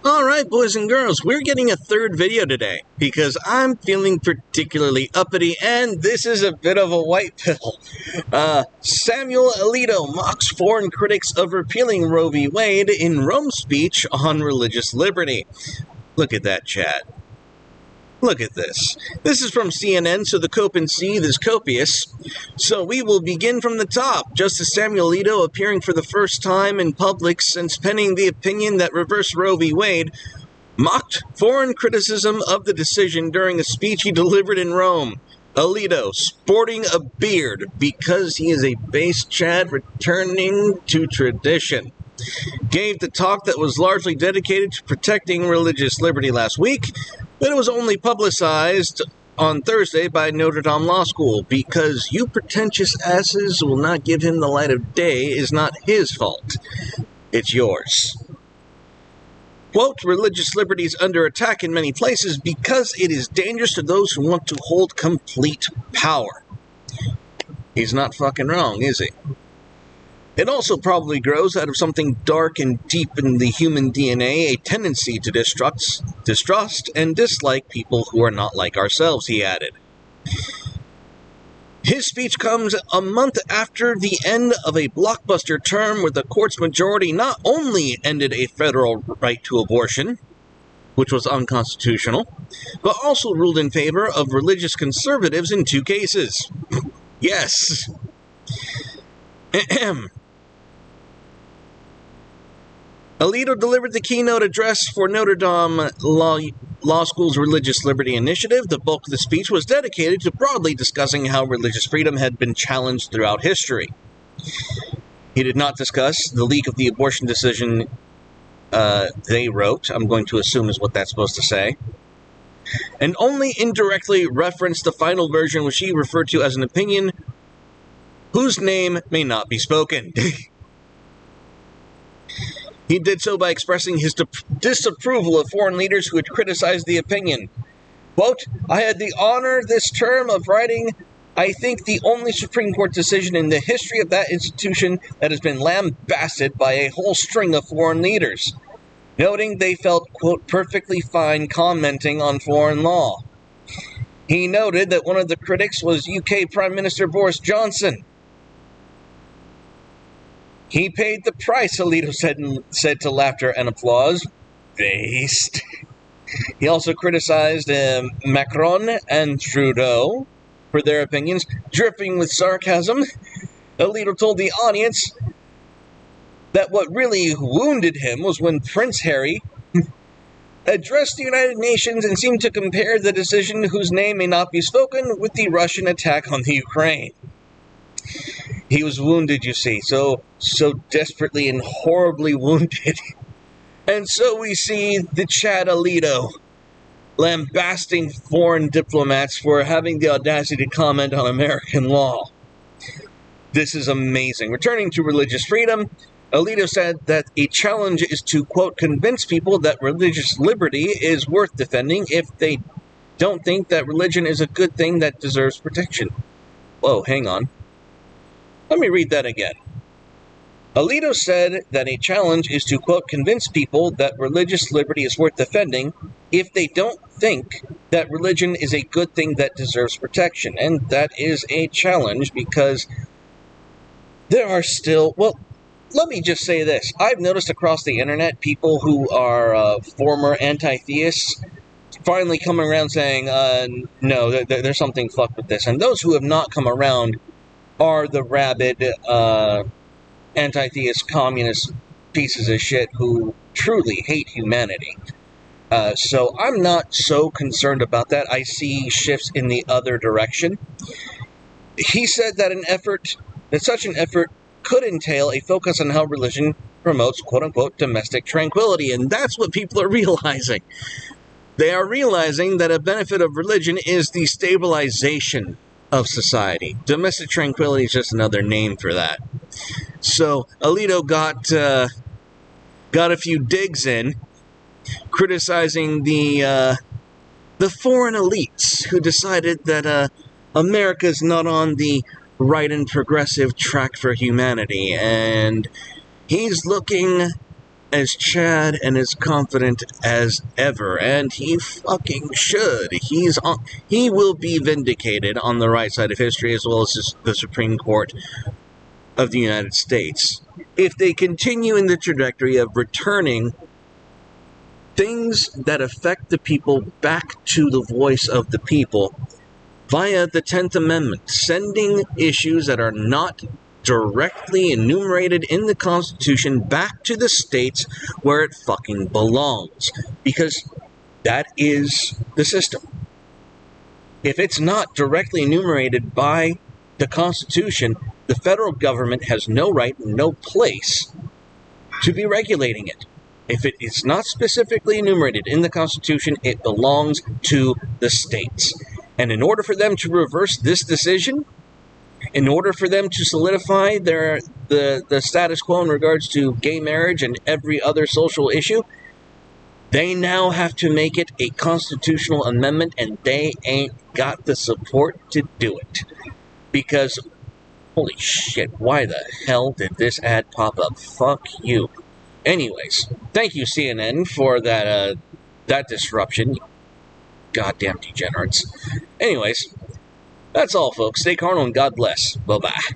Alright, boys and girls, we're getting a third video today because I'm feeling particularly uppity and this is a bit of a white pill. Samuel Alito mocks foreign critics of repealing Roe v. Wade in Rome speech on religious liberty. Look at that, chat. Look at this. This is from CNN, so the cope and seethe is copious. So we will begin from the top. Justice Samuel Alito, appearing for the first time in public since penning the opinion that reversed Roe v. Wade, mocked foreign criticism of the decision during a speech he delivered in Rome. Alito, sporting a beard because he is a base Chad returning to tradition, gave the talk that was largely dedicated to protecting religious liberty last week, but it was only publicized on Thursday by Notre Dame Law School. Because you pretentious asses will not give him the light of day is not his fault. It's yours. Quote, religious liberty is under attack in many places because it is dangerous to those who want to hold complete power. He's not fucking wrong, is he? It also probably grows out of something dark and deep in the human DNA, a tendency to distrust and dislike people who are not like ourselves, he added. His speech comes a month after the end of a blockbuster term where the court's majority not only ended a federal right to abortion, which was unconstitutional, but also ruled in favor of religious conservatives in 2 cases. Yes. Alito delivered the keynote address for Notre Dame Law School's Religious Liberty Initiative. The bulk of the speech was dedicated to broadly discussing how religious freedom had been challenged throughout history. He did not discuss the leak of the abortion decision they wrote, I'm going to assume is what that's supposed to say, and only indirectly referenced the final version, which he referred to as an opinion whose name may not be spoken. He did so by expressing his disapproval of foreign leaders who had criticized the opinion. Quote, I had the honor this term of writing, I think, the only Supreme Court decision in the history of that institution that has been lambasted by a whole string of foreign leaders, noting they felt, quote, perfectly fine commenting on foreign law. He noted that one of the critics was UK Prime Minister Boris Johnson. He paid the price, Alito said to laughter and applause. Based. He also criticized Macron and Trudeau for their opinions, dripping with sarcasm. Alito told the audience that what really wounded him was when Prince Harry addressed the United Nations and seemed to compare the decision whose name may not be spoken with the Russian attack on the Ukraine. He was wounded, you see, so desperately and horribly wounded. And so we see the Chad Alito lambasting foreign diplomats for having the audacity to comment on American law. This is amazing. Returning to religious freedom, Alito said that a challenge is to, quote, convince people that religious liberty is worth defending if they don't think that religion is a good thing that deserves protection. Whoa, hang on. Let me read that again. Alito said that a challenge is to, quote, convince people that religious liberty is worth defending if they don't think that religion is a good thing that deserves protection. And that is a challenge because there are still, well, let me just say this. I've noticed across the internet people who are former anti-theists finally coming around saying, no, there's something fucked with this. And those who have not come around are the rabid anti-theist communist pieces of shit who truly hate humanity. So I'm not so concerned about that. I see shifts in the other direction. He said that such an effort could entail a focus on how religion promotes, quote-unquote, domestic tranquility. And that's what people are realizing. They are realizing that a benefit of religion is the stabilization of society. Domestic tranquility is just another name for that. So Alito got a few digs in, criticizing the foreign elites who decided that America's not on the right and progressive track for humanity, and he's looking as Chad and as confident as ever, and he fucking should. He will be vindicated on the right side of history, as well as the Supreme Court of the United States, if they continue in the trajectory of returning things that affect the people back to the voice of the people via the 10th Amendment, sending issues that are not directly enumerated in the Constitution back to the states where it fucking belongs. Because that is the system. If it's not directly enumerated by the Constitution, the federal government has no right, no place to be regulating it. If it is not specifically enumerated in the Constitution, it belongs to the states. And in order for them to reverse this decision, in order for them to solidify the status quo in regards to gay marriage and every other social issue, they now have to make it a constitutional amendment, and they ain't got the support to do it. Because, holy shit, why the hell did this ad pop up? Fuck you. Anyways, thank you, CNN, for that disruption. Goddamn degenerates. Anyways, that's all, folks. Stay carnal and God bless. Bye-bye.